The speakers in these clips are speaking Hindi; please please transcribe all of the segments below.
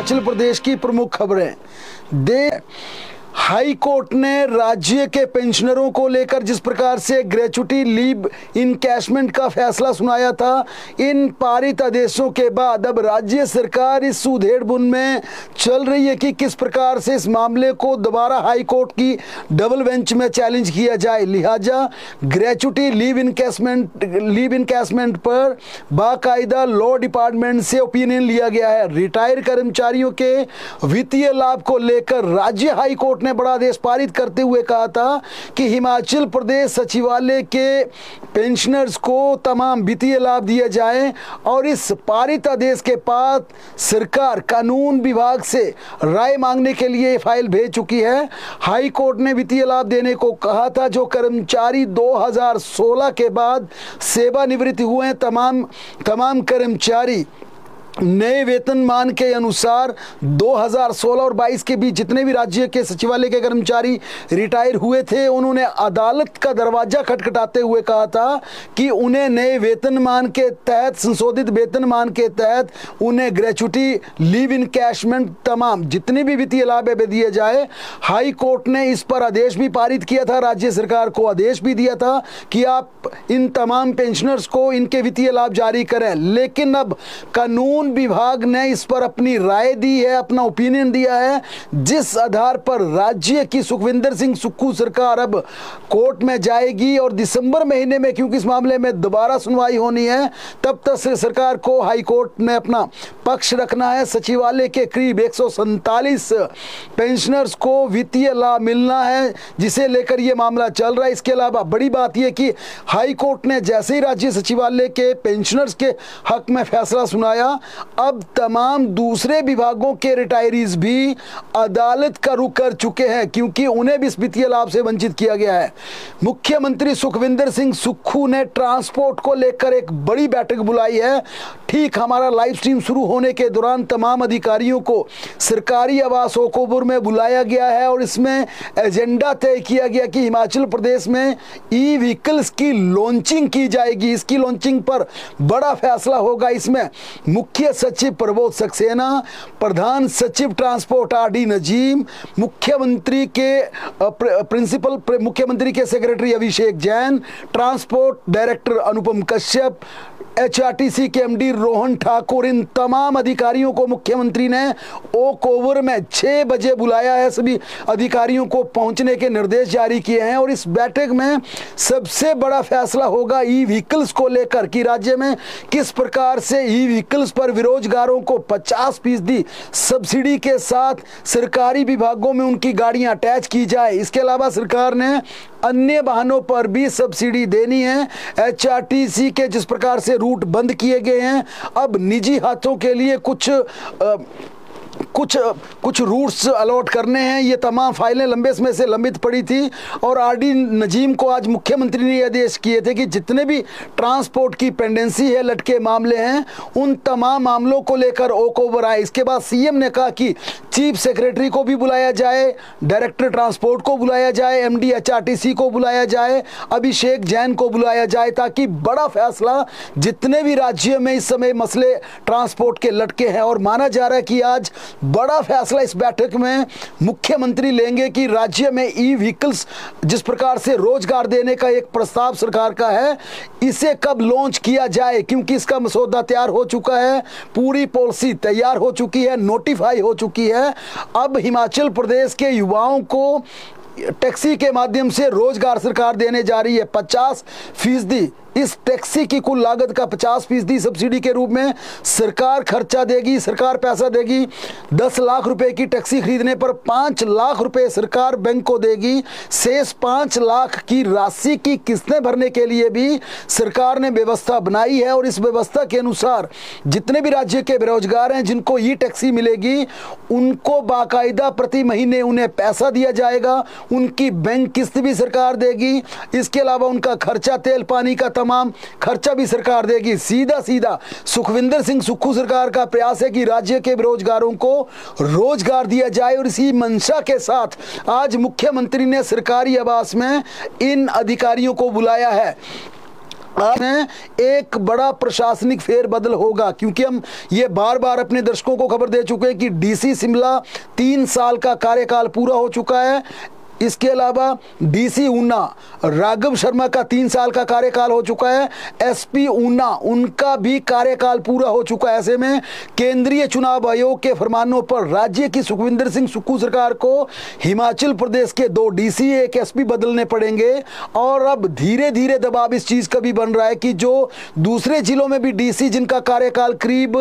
हिमाचल प्रदेश की प्रमुख खबरें। हाई कोर्ट ने राज्य के पेंशनरों को लेकर जिस प्रकार से ग्रेच्युटी लीव इनकैशमेंट का फैसला सुनाया था, इन पारित आदेशों के बाद अब राज्य सरकार इस उधेड़-बुन में चल रही है कि किस प्रकार से इस मामले को दोबारा हाई कोर्ट की डबल बेंच में चैलेंज किया जाए। लिहाजा ग्रेच्युटी लीव इनकैशमेंट पर बाकायदा लॉ डिपार्टमेंट से ओपिनियन लिया गया है। रिटायर कर्मचारियों के वित्तीय लाभ को लेकर राज्य हाई कोर्ट ने बड़ा आदेश पारित करते हुए कहा था कि हिमाचल प्रदेश सचिवालय के पेंशनर्स को तमाम वित्तीय लाभ दिए जाएं और इस पारित आदेश के बाद सरकार कानून विभाग से राय मांगने के लिए फाइल भेज चुकी है। हाई कोर्ट ने वित्तीय लाभ देने को कहा था जो कर्मचारी 2016 के बाद सेवानिवृत्त हुए हैं। तमाम कर्मचारी नए वेतनमान के अनुसार 2016 और 22 के बीच जितने भी राज्य के सचिवालय के कर्मचारी रिटायर हुए थे, उन्होंने अदालत का दरवाजा खटखटाते हुए कहा था कि उन्हें नए वेतनमान के तहत, संशोधित वेतनमान के तहत उन्हें ग्रेच्युटी लीव इनकैशमेंट तमाम जितने भी वित्तीय लाभ दिए जाए। हाई कोर्ट ने इस पर आदेश भी पारित किया था, राज्य सरकार को आदेश भी दिया था कि आप इन तमाम पेंशनर्स को इनके वित्तीय लाभ जारी करें। लेकिन अब कानून विभाग ने इस पर अपनी राय दी है, अपना ओपिनियन दिया है, जिस आधार पर राज्य की सुखविंदर सिंह सुक्खू सरकार अब कोर्ट में जाएगी और दिसंबर महीने में, क्योंकि इस मामले में दोबारा सुनवाई होनी है, तब तक सरकार को हाई कोर्ट में अपना पक्ष रखना है। सचिवालय के करीब 147 पेंशनर्स को वित्तीय लाभ मिलना है, जिसे लेकर यह मामला चल रहा है। इसके अलावा बड़ी बात यह कि हाई कोर्ट ने जैसे ही राज्य सचिवालय के पेंशनर्स के हक में फैसला सुनाया, अब तमाम दूसरे विभागों के रिटायरीज भी अदालत का रुख कर चुके हैं, क्योंकि उन्हें भी इस वित्तीय लाभ से वंचित किया गया है। मुख्यमंत्री सुखविंदर सिंह सुक्खू ने ट्रांसपोर्ट को लेकर एक बड़ी बैठक बुलाई है। ठीक हमारा लाइव स्ट्रीम शुरू होने के दौरान तमाम अधिकारियों को सरकारी आवास ओकओवर में बुलाया गया है और इसमें एजेंडा तय किया गया कि हिमाचल प्रदेश में ई व्हीकल्स की लॉन्चिंग की जाएगी। इसकी लॉन्चिंग पर बड़ा फैसला होगा। इसमें मुख्य सचिव प्रबोध सक्सेना, प्रधान सचिव ट्रांसपोर्ट आरडी नजीम, मुख्यमंत्री के सेक्रेटरी अभिषेक जैन, ट्रांसपोर्ट डायरेक्टर अनुपम कश्यप, एचआरटीसी के एमडी रोहन ठाकुर, इन तमाम अधिकारियों को मुख्यमंत्री ने ओकओवर में 6 बजे बुलाया है। सभी अधिकारियों को पहुंचने के निर्देश जारी किए हैं और इस बैठक में सबसे बड़ा फैसला होगा ई व्हीकल्स को लेकर कि राज्य में किस प्रकार से ई व्हीकल्स पर बेरोजगारों को 50% सब्सिडी के साथ सरकारी विभागों में उनकी गाड़ियां अटैच की जाए। इसके अलावा सरकार ने अन्य वाहनों पर भी सब्सिडी देनी है। एचआरटीसी के जिस प्रकार से रूट बंद किए गए हैं, अब निजी हाथों के लिए कुछ रूट्स अलॉट करने हैं। ये तमाम फाइलें लंबे समय से लंबित पड़ी थी और आरडी नजीम को आज मुख्यमंत्री ने आदेश किए थे कि जितने भी ट्रांसपोर्ट की पेंडेंसी है, लटके मामले हैं, उन तमाम मामलों को लेकर ओकओवर आए। इसके बाद सीएम ने कहा कि चीफ सेक्रेटरी को भी बुलाया जाए, डायरेक्टर ट्रांसपोर्ट को बुलाया जाए, एमडी एचआरटीसी को बुलाया जाए, अभिषेक जैन को बुलाया जाए, ताकि बड़ा फैसला जितने भी राज्यों में इस समय मसले ट्रांसपोर्ट के लटके हैं। और माना जा रहा है कि आज बड़ा फैसला इस बैठक में मुख्यमंत्री लेंगे कि राज्य में ई व्हीकल्स जिस प्रकार से रोजगार देने का एक प्रस्ताव सरकार का है, इसे कब लॉन्च किया जाए, क्योंकि इसका मसौदा तैयार हो चुका है, पूरी पॉलिसी तैयार हो चुकी है, नोटिफाई हो चुकी है। अब हिमाचल प्रदेश के युवाओं को टैक्सी के माध्यम से रोजगार सरकार देने जा रही है। 50% इस टैक्सी की कुल लागत का 50% सब्सिडी के रूप में सरकार खर्चा देगी, सरकार पैसा देगी। 10 लाख रुपए की टैक्सी खरीदने पर 5 लाख रुपए सरकार बैंक को देगी। शेष 5 लाख की राशि की किस्तें भरने के लिए भी सरकार ने व्यवस्था बनाई है और इस व्यवस्था के अनुसार जितने भी राज्य के बेरोजगार हैं जिनको ई टैक्सी मिलेगी, उनको बाकायदा प्रति महीने उन्हें पैसा दिया जाएगा, उनकी बैंक किस्त भी सरकार देगी। इसके अलावा उनका खर्चा, तेल पानी का तमाम खर्चा भी सरकार देगी। सीधा सुखविंदर सिंह सुक्खू सरकार का प्रयास है कि राज्य के बेरोजगारों को रोजगार दिया जाए और इसी मंशा के साथ आज मुख्यमंत्री ने सरकारी आवास में इन अधिकारियों को बुलाया है। में एक बड़ा प्रशासनिक फेरबदल होगा, क्योंकि हम ये बार बार अपने दर्शकों को खबर दे चुके हैं कि डीसी शिमला 3 साल का कार्यकाल पूरा हो चुका है। इसके अलावा डीसी ऊना राघव शर्मा का 3 साल का कार्यकाल हो चुका है। एसपी ऊना उनका भी कार्यकाल पूरा हो चुका है। ऐसे में केंद्रीय चुनाव आयोग के फरमानों पर राज्य की सुखविंदर सिंह सुक्खू सरकार को हिमाचल प्रदेश के 2 डीसी 1 एसपी बदलने पड़ेंगे। और अब धीरे धीरे दबाव इस चीज का भी बन रहा है कि जो दूसरे जिलों में भी डीसी जिनका कार्यकाल करीब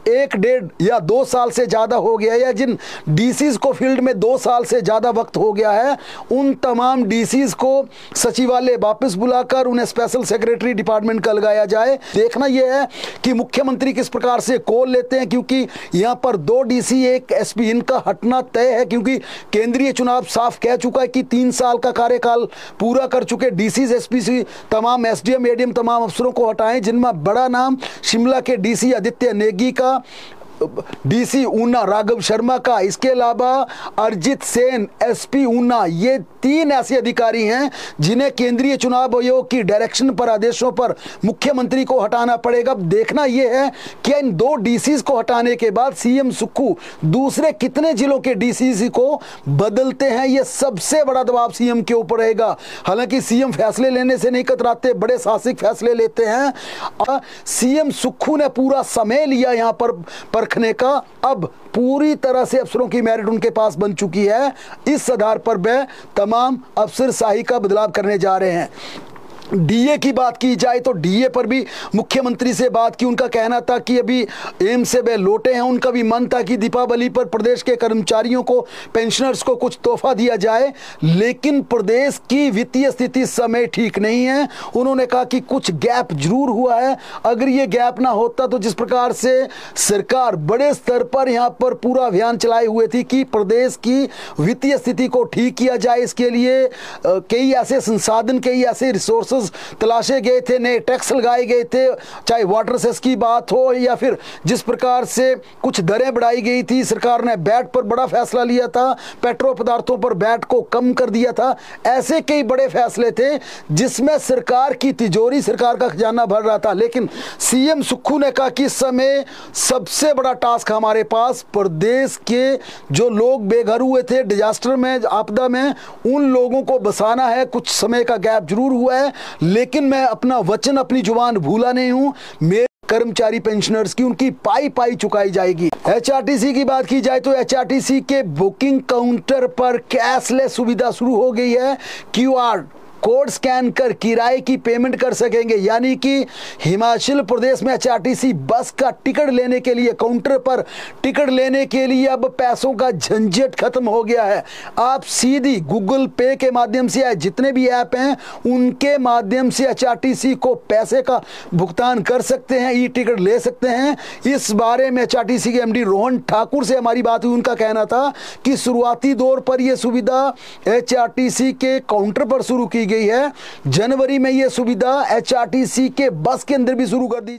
1, 1.5 या 2 साल से ज्यादा हो गया है, या जिन डीसीज को फील्ड में 2 साल से ज्यादा वक्त हो गया है, उन तमाम डीसीज को सचिवालय वापस बुलाकर उन्हें स्पेशल सेक्रेटरी डिपार्टमेंट का लगाया जाए। देखना यह है कि मुख्यमंत्री किस प्रकार से कॉल लेते हैं, क्योंकि यहां पर 2 डीसी 1 एसपी इनका हटना तय है, क्योंकि केंद्रीय चुनाव साफ कह चुका है कि 3 साल का कार्यकाल पूरा कर चुके डीसीज एसपी तमाम एसडीएम एडीएम तमाम अफसरों को हटाएं, जिनमें बड़ा नाम शिमला के डीसी आदित्य नेगी का, डीसी ऊना राघव शर्मा का, इसके अलावा अरिजीत सेन एसपी ऊना, ये 3 ऐसे अधिकारी हैं जिन्हें केंद्रीय चुनाव आयोग की डायरेक्शन पर आदेशों पर मुख्यमंत्री को हटाना पड़ेगा। अब देखना यह है कि इन 2 डीसीज को हटाने के बाद सीएम सुक्खू दूसरे कितने जिलों के डीसीज को बदलते हैं, यह सबसे बड़ा दबाव सीएम के ऊपर रहेगा। हालांकि सीएम फैसले लेने से नहीं कतराते, बड़े साहसिक फैसले लेते हैं। सीएम सुक्खू ने पूरा समय लिया यहां पर रखने का, अब पूरी तरह से अफसरों की मेरिट उनके पास बन चुकी है। इस आधार पर वह तमाम अफसरशाही का बदलाव करने जा रहे हैं। डीए की बात की जाए तो डीए पर भी मुख्यमंत्री से बात की। उनका कहना था कि अभी एम्स से वे लौटे हैं, उनका भी मन था कि दीपावली पर प्रदेश के कर्मचारियों को, पेंशनर्स को कुछ तोहफा दिया जाए, लेकिन प्रदेश की वित्तीय स्थिति इस समय ठीक नहीं है। उन्होंने कहा कि कुछ गैप जरूर हुआ है, अगर ये गैप ना होता तो जिस प्रकार से सरकार बड़े स्तर पर यहाँ पर पूरा अभियान चलाए हुए थी कि प्रदेश की वित्तीय स्थिति को ठीक किया जाए, इसके लिए कई ऐसे संसाधन, कई ऐसे रिसोर्सेज तलाशे गए थे, नए टैक्स लगाए गए थे, चाहे वाटर सेस की बात हो या फिर जिस प्रकार से कुछ दरें बढ़ाई गई थी। सरकार ने वैट पर बड़ा फैसला लिया था, पेट्रोल पदार्थों पर वैट को कम कर दिया था। ऐसे कई बड़े फैसले थे जिसमें सरकार की तिजोरी, सरकार का खजाना भर रहा था। लेकिन सीएम सुक्खू ने कहा कि इस समय सबसे बड़ा टास्क हमारे पास प्रदेश के जो लोग बेघर हुए थे डिजास्टर में, आपदा में, उन लोगों को बसाना है। कुछ समय का गैप जरूर हुआ है, लेकिन मैं अपना वचन, अपनी जुबान भूला नहीं हूं। मेरे कर्मचारी पेंशनर्स की उनकी पाई चुकाई जाएगी। एचआरटीसी की बात की जाए तो एचआरटीसी के बुकिंग काउंटर पर कैशलेस सुविधा शुरू हो गई है। क्यूआर कोड स्कैन कर किराए की पेमेंट कर सकेंगे, यानी कि हिमाचल प्रदेश में एचआरटीसी बस का टिकट लेने के लिए, काउंटर पर टिकट लेने के लिए अब पैसों का झंझट खत्म हो गया है। आप सीधी गूगल पे के माध्यम से या जितने भी ऐप हैं उनके माध्यम से एचआरटीसी को पैसे का भुगतान कर सकते हैं, ई टिकट ले सकते हैं। इस बारे में एचआरटीसी के एमडी रोहन ठाकुर से हमारी बात हुई, उनका कहना था कि शुरुआती दौर पर यह सुविधा एचआरटीसी के काउंटर पर शुरू की गई है। जनवरी में यह सुविधा एचआरटीसी के बस के अंदर भी शुरू कर दी।